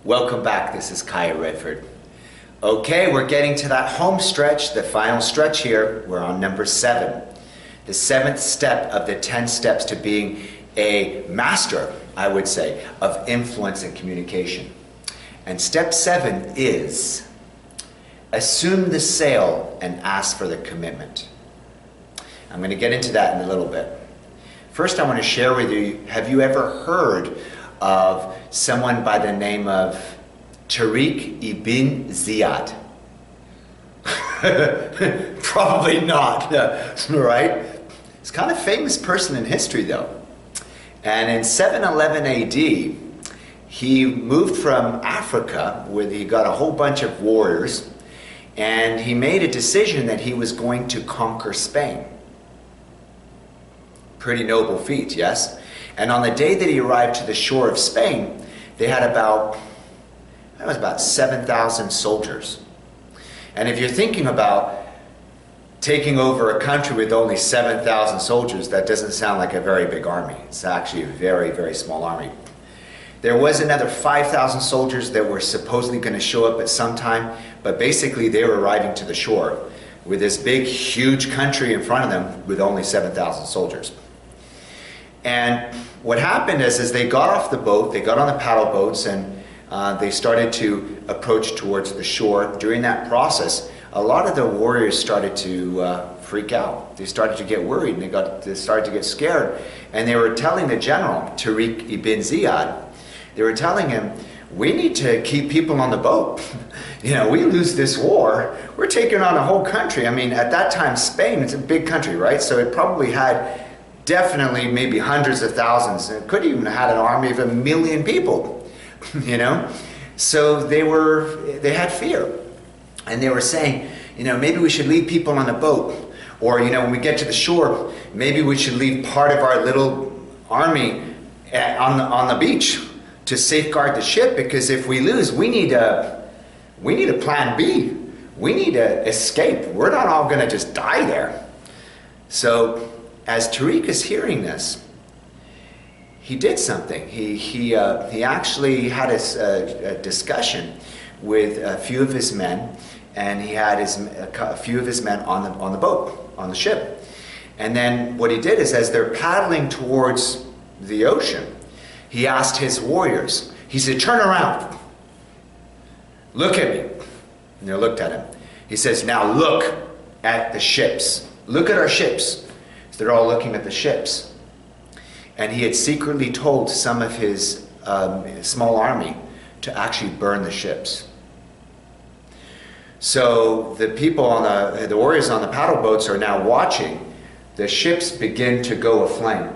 Welcome back, this is Kaya Redford. Okay, we're getting to that home stretch, the final stretch here. We're on number 7. The 7th step of the 10 steps to being a master, I would say, of influence and communication. And step 7 is assume the sale and ask for the commitment. I'm going to get into that in a little bit. First, I want to share with you, have you ever heard of someone by the name of Tariq ibn Ziyad? Probably not, right? He's kind of a famous person in history though. And in 711 AD, he moved from Africa where he got a whole bunch of warriors, and he made a decision that he was going to conquer Spain. Pretty noble feat, yes? And on the day that he arrived to the shore of Spain, they had about 7,000 soldiers. And if you're thinking about taking over a country with only 7,000 soldiers, that doesn't sound like a very big army. It's actually a very, very small army. There was another 5,000 soldiers that were supposedly going to show up at some time, but basically they were arriving to the shore with this big, huge country in front of them with only 7,000 soldiers. And what happened is they got off the boat, they got on the paddle boats, and they started to approach towards the shore. During that process, a lot of the warriors started to freak out. They started to get worried, and they started to get scared. And they were telling the general, Tariq ibn Ziyad, they were telling him, we need to keep people on the boat. You know, we lose this war, we're taking on a whole country. I mean, at that time, Spain, it's a big country, right? So it probably had definitely maybe hundreds of thousands. It could even have had an army of 1 million people, you know? So they had fear. And they were saying, you know, maybe we should leave people on the boat. Or, you know, when we get to the shore, maybe we should leave part of our little army on the beach to safeguard the ship, because if we lose, we need a plan B. We need to escape. We're not all going to just die there. So as Tariq is hearing this, he did something. He actually had a discussion with a few of his men, and he had a few of his men on the boat, on the ship. And then what he did is, as they're paddling towards the ocean, he asked his warriors, he said, turn around, look at me. And they looked at him. He says, now look at the ships. Look at our ships. So they're all looking at the ships. And he had secretly told some of his small army to actually burn the ships. So the people the warriors on the paddle boats are now watching the ships begin to go aflame.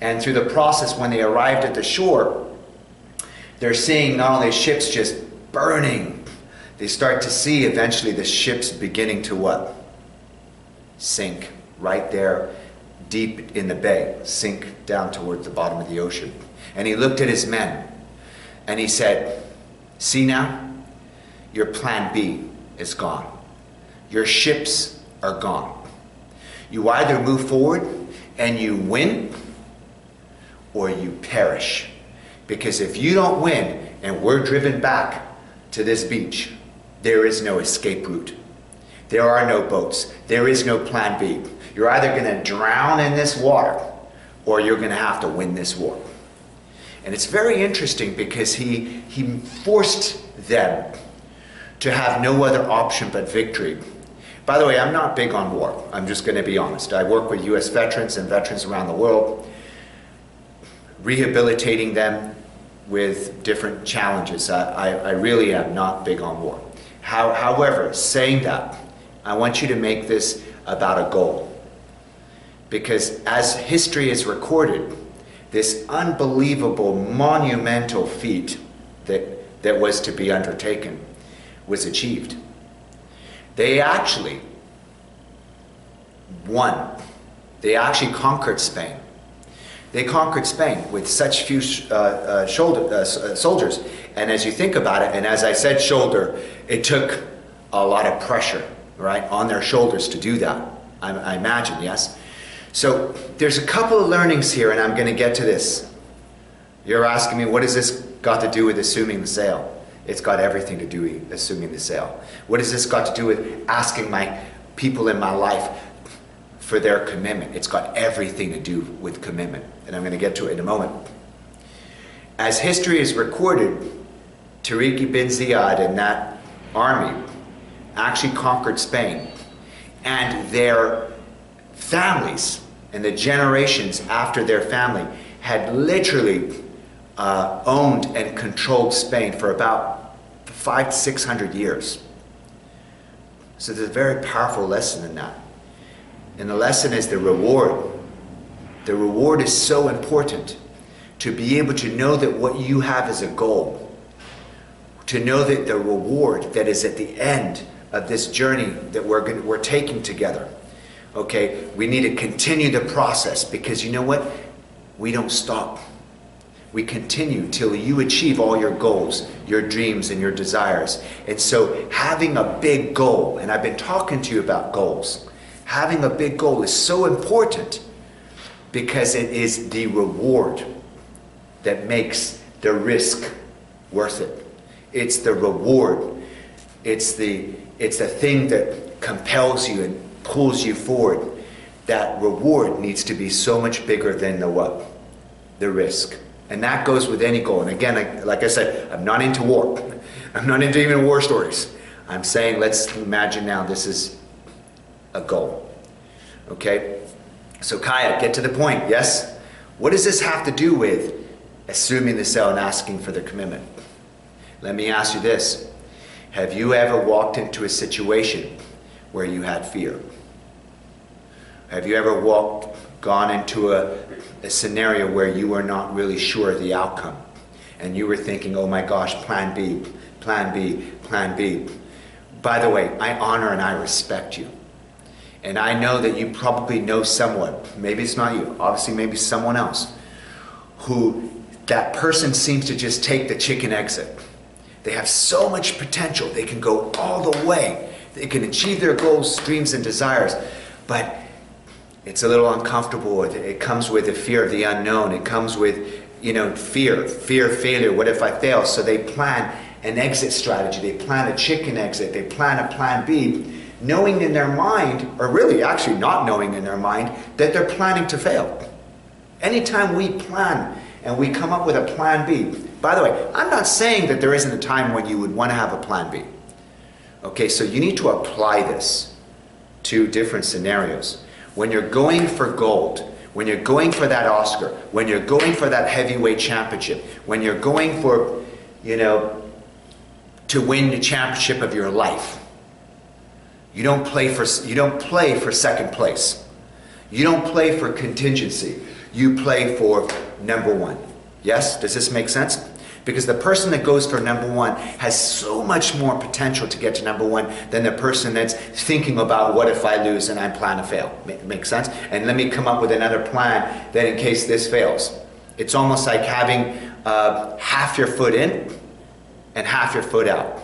And through the process, when they arrived at the shore, they're seeing not only ships just burning, they start to see eventually the ships beginning to what? Sink right there, deep in the bay, sink down towards the bottom of the ocean. And he looked at his men and he said, see now, your plan B is gone. Your ships are gone. You either move forward and you win, or you perish. Because if you don't win and we're driven back to this beach, there is no escape route. There are no boats. There is no plan B. You're either going to drown in this water, or you're going to have to win this war. And it's very interesting because he forced them to have no other option but victory. By the way, I'm not big on war. I'm just going to be honest. I work with US veterans and veterans around the world, rehabilitating them with different challenges. I really am not big on war. However, saying that, I want you to make this about a goal. Because as history is recorded, this unbelievable, monumental feat that was to be undertaken was achieved. They actually won. They actually conquered Spain. They conquered Spain with such few soldiers. And as you think about it, and as I said shoulder, it took a lot of pressure, right, on their shoulders to do that, I imagine, yes? So there's a couple of learnings here, and I'm going to get to this. You're asking me, what has this got to do with assuming the sale? It's got everything to do with assuming the sale. What has this got to do with asking my people in my life for their commitment? It's got everything to do with commitment. And I'm going to get to it in a moment. As history is recorded, Tariq ibn Ziyad and that army actually conquered Spain. And their families and the generations after their family had literally owned and controlled Spain for about 500 to 600 years. So there's a very powerful lesson in that. And the lesson is the reward. The reward is so important, to be able to know that what you have is a goal. To know that the reward that is at the end of this journey that we're taking together. Okay, we need to continue the process, because you know what? We don't stop. We continue till you achieve all your goals, your dreams, and your desires. And so having a big goal, and I've been talking to you about goals, having a big goal is so important, because it is the reward that makes the risk worth it. It's the reward. It's the thing that compels you and pulls you forward. That reward needs to be so much bigger than the what? The risk. And that goes with any goal. And again, like I said, I'm not into war. I'm not into even war stories. I'm saying, let's imagine now this is a goal. Okay? So Kaya, get to the point, yes? What does this have to do with assuming the sale and asking for the commitment? Let me ask you this. Have you ever walked into a situation where you had fear? Have you ever gone into a scenario where you were not really sure of the outcome, and you were thinking, oh my gosh, plan B, plan B, plan B? By the way, I honor and I respect you. And I know that you probably know someone, maybe it's not you, obviously maybe someone else, who that person seems to just take the chicken exit. They have so much potential. They can go all the way. They can achieve their goals, dreams, and desires. But it's a little uncomfortable. It comes with the fear of the unknown. It comes with, fear of failure. What if I fail? So they plan an exit strategy. They plan a chicken exit. They plan a plan B, knowing in their mind, or really actually not knowing in their mind, that they're planning to fail. Anytime we plan and we come up with a plan B, by the way, I'm not saying that there isn't a time when you would want to have a plan B. Okay, so you need to apply this to different scenarios. When you're going for gold, when you're going for that Oscar, when you're going for that heavyweight championship, when you're going for, to win the championship of your life, you don't play for second place. You don't play for contingency. You play for number one. Yes? Does this make sense? Because the person that goes for number one has so much more potential to get to number one than the person that's thinking about what if I lose and I plan to fail. Make sense? And let me come up with another plan that in case this fails. It's almost like having half your foot in and half your foot out.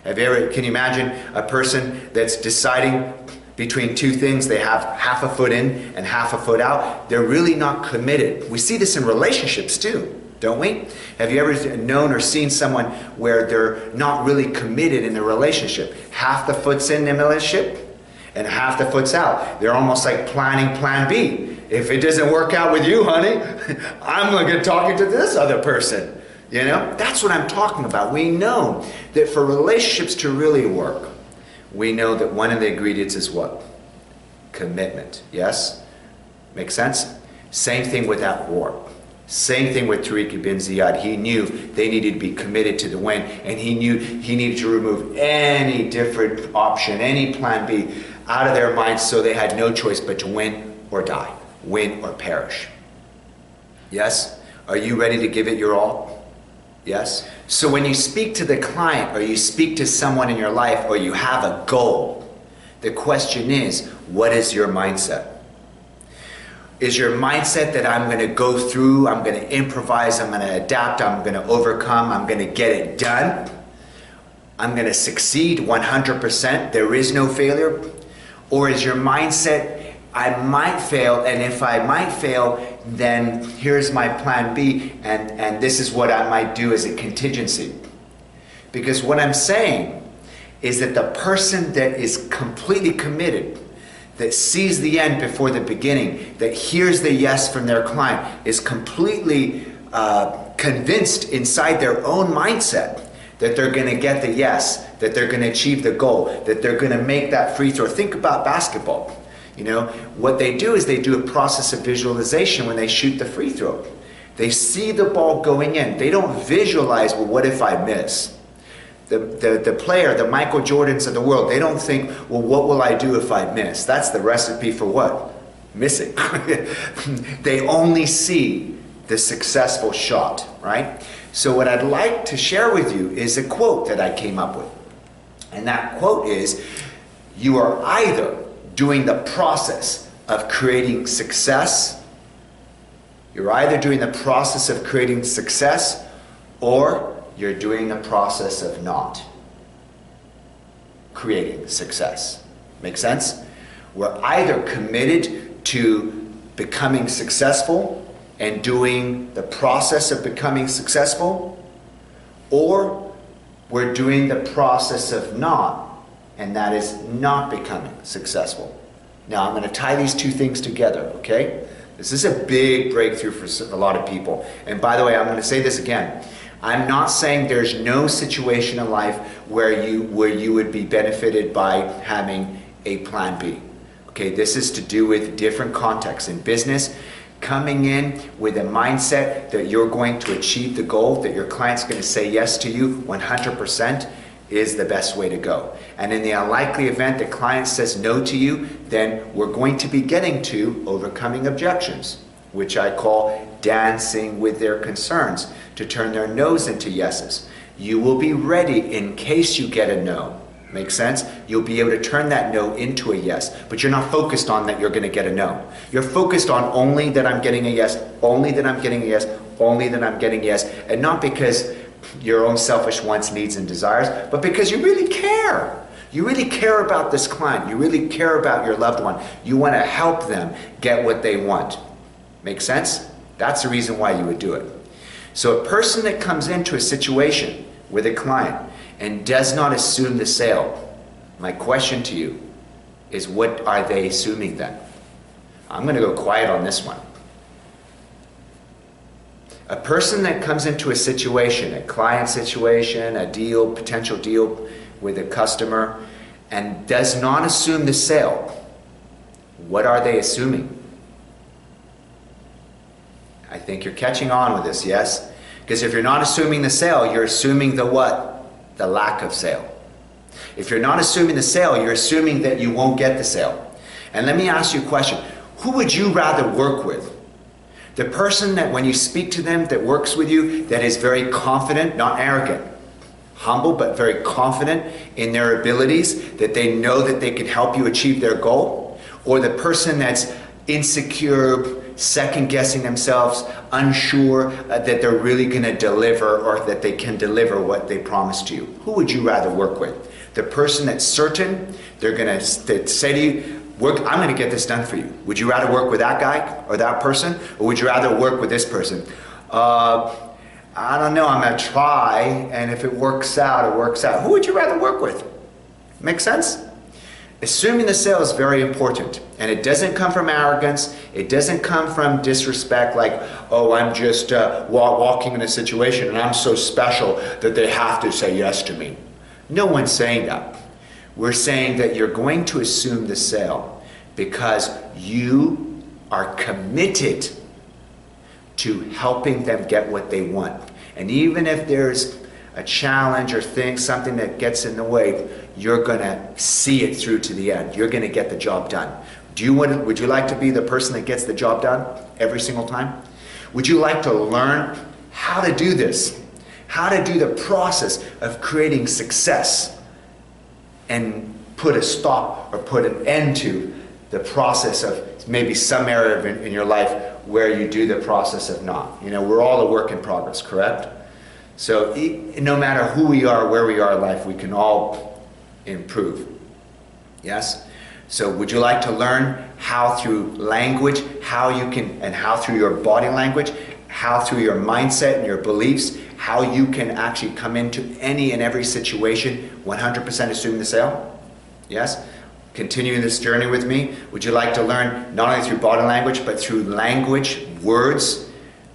Can you imagine a person that's deciding between two things? They have half a foot in and half a foot out. They're really not committed. We see this in relationships too, don't we? Have you ever known or seen someone where they're not really committed in the relationship? Half the foot's in the relationship and half the foot's out. They're almost like planning plan B. If it doesn't work out with you, honey, I'm going to get talking to this other person. That's what I'm talking about. We know that for relationships to really work, we know that one of the ingredients is what? Commitment. Yes? Make sense? Same thing with that war. Same thing with Tariq ibn Ziyad. He knew they needed to be committed to the win, and he knew he needed to remove any different option, any plan B out of their minds, so they had no choice but to win or die, win or perish. Yes? Are you ready to give it your all? Yes? So when you speak to the client, or you speak to someone in your life, or you have a goal, the question is, what is your mindset? Is your mindset that I'm going to go through, I'm going to improvise, I'm going to adapt, I'm going to overcome, I'm going to get it done, I'm going to succeed 100%, there is no failure? Or is your mindset, I might fail, and if I might fail, then here's my plan B, and this is what I might do as a contingency. Because what I'm saying is that the person that is completely committed, that sees the end before the beginning, that hears the yes from their client, is completely convinced inside their own mindset that they're going to get the yes, that they're going to achieve the goal, that they're going to make that free throw. Think about basketball. You know, what they do is they do a process of visualization when they shoot the free throw. They see the ball going in. They don't visualize, well, what if I miss? The player, the Michael Jordans of the world, they don't think, well, what will I do if I miss? That's the recipe for what? Missing. They only see the successful shot, right? So what I'd like to share with you is a quote that I came up with. And that quote is, you are either doing the process of creating success, you're either doing the process of creating success, or you're doing the process of not creating success. Make sense? We're either committed to becoming successful and doing the process of becoming successful, or we're doing the process of not, and that is not becoming successful. Now I'm going to tie these two things together, okay? This is a big breakthrough for a lot of people. And by the way, I'm going to say this again. I'm not saying there's no situation in life where you would be benefited by having a plan B. Okay, this is to do with different contexts. In business, coming in with a mindset that you're going to achieve the goal, that your client's going to say yes to you 100% is the best way to go. And in the unlikely event the client says no to you, then we're going to be getting to overcoming objections, which I call dancing with their concerns, to turn their no's into yeses. You will be ready in case you get a no. Make sense? You'll be able to turn that no into a yes, but you're not focused on that you're going to get a no. You're focused on only that I'm getting a yes, only that I'm getting a yes, only that I'm getting a yes, and not because your own selfish wants, needs, and desires, but because you really care. You really care about this client. You really care about your loved one. You want to help them get what they want. Make sense? That's the reason why you would do it. So a person that comes into a situation with a client and does not assume the sale, my question to you is, what are they assuming then? I'm going to go quiet on this one. A person that comes into a situation, a client situation, a deal, potential deal with a customer, and does not assume the sale, what are they assuming? I think you're catching on with this, yes? Because if you're not assuming the sale, you're assuming the what? The lack of sale. If you're not assuming the sale, you're assuming that you won't get the sale. And let me ask you a question. Who would you rather work with? The person that when you speak to them, that works with you, that is very confident, not arrogant, humble, but very confident in their abilities, that they know that they can help you achieve their goal? Or the person that's insecure, second-guessing themselves, unsure that they're really going to deliver, or that they can deliver what they promised to you? Who would you rather work with? The person that's certain, they're going to say to you, I'm going to get this done for you. Would you rather work with that guy or that person? Or would you rather work with this person? I don't know, I'm going to try, and if it works out, it works out. Who would you rather work with? Make sense? Assuming the sale is very important, and it doesn't come from arrogance, it doesn't come from disrespect, like, oh, I'm just walking in a situation and I'm so special that they have to say yes to me. No one's saying that. We're saying that you're going to assume the sale because you are committed to helping them get what they want. And even if there's a challenge or something that gets in the way, you're going to see it through to the end. You're going to get the job done. Would you like to be the person that gets the job done every single time? Would you like to learn how to do this? How to do the process of creating success and put a stop or put an end to the process of maybe some area in your life where you do the process of not. You know, we're all a work in progress, correct? So no matter who we are, where we are in life, we can all improve. Yes? So would you like to learn how through language, how you can, and how through your body language, how through your mindset and your beliefs, how you can actually come into any and every situation 100% assuming the sale? Yes? Continuing this journey with me. Would you like to learn not only through body language, but through language, words,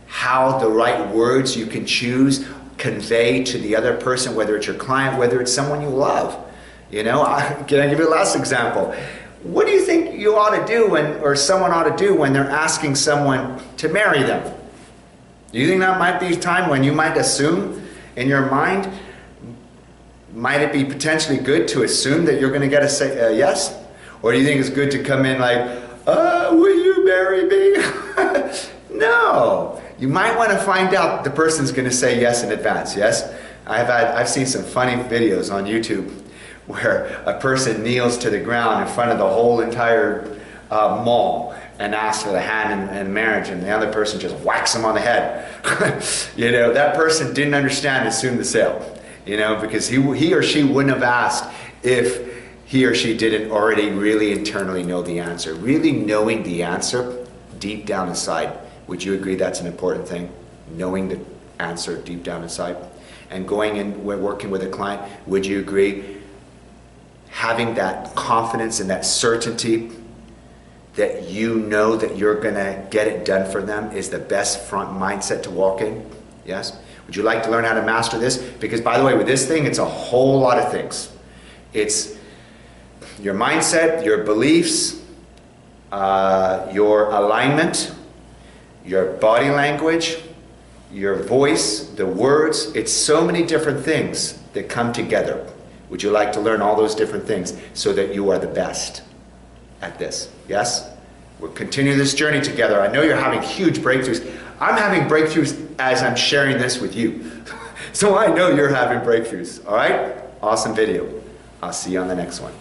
how the right words you can choose convey to the other person, whether it's your client, whether it's someone you love? You know, can I give you the last example? What do you think you ought to do or someone ought to do when they're asking someone to marry them? Do you think that might be a time when you might assume in your mind, might it be potentially good to assume that you're going to get a yes? Or do you think it's good to come in like, will you marry me? No. You might want to find out the person's going to say yes in advance, yes? I've seen some funny videos on YouTube where a person kneels to the ground in front of the whole entire mall and asks for the hand in marriage, and the other person just whacks him on the head. You know, that person didn't understand assume the sale. You know, because he or she wouldn't have asked if he or she didn't already really internally know the answer. Really knowing the answer deep down inside. Would you agree that's an important thing? Knowing the answer deep down inside. And going in, working with a client, would you agree having that confidence and that certainty that you know that you're going to get it done for them is the best front mindset to walk in? Yes? Would you like to learn how to master this? Because by the way, with this thing, it's a whole lot of things. It's your mindset, your beliefs, your alignment, your body language, your voice, the words. It's so many different things that come together. Would you like to learn all those different things so that you are the best at this? Yes? We'll continue this journey together. I know you're having huge breakthroughs. I'm having breakthroughs as I'm sharing this with you. So I know you're having breakthroughs. All right? Awesome video. I'll see you on the next one.